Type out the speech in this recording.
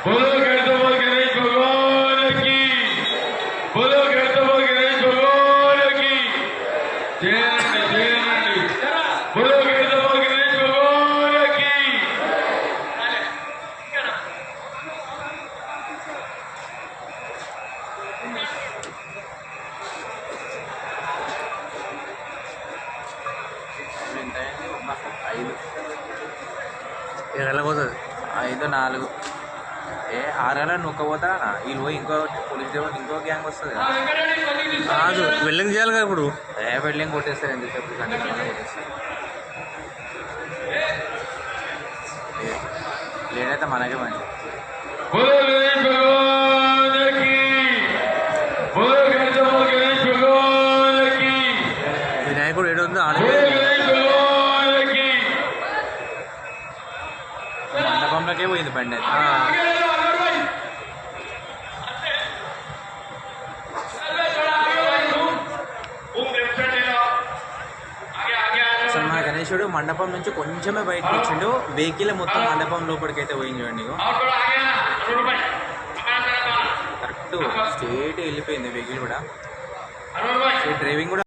बोलो गणपति गणेश भगवान की, बोलो गणपति गणेश भगवान की जय। बोलो गणपति गणेश भगवान की। పోతుంది 5-4 6 గంటల నొక్కపోతారా వీళ్ళు పోయి ఇంకో పోలీస్ స్టేషన్ ఇంకో గ్యాంగ్ వస్తుంది కాదు వెల్లింగ్ చేయాలి కదా ఇప్పుడు. వెల్లింగ్ కొట్టేస్తారు ఎందుకు కొట్టేస్తారు లేడైతే మనకే మంచి. बोलो गणेश भगवान की, बोलो गणेश भगवान की, వినాయకుడు ఏడుందో ఆడ बोलो गणेश भगवान की। మండపంలోకే పోయింది బండి అయితే. అసలు మా గణేశుడు మండపం నుంచి కొంచెమే బయటకు వచ్చిండు. వెహికల్ మొత్తం మండపం లోపలికి అయితే పోయింది చూడండి. కరెక్ట్ స్ట్రేట్ వెళ్ళిపోయింది వెహికల్ కూడా. డ్రైవింగ్ కూడా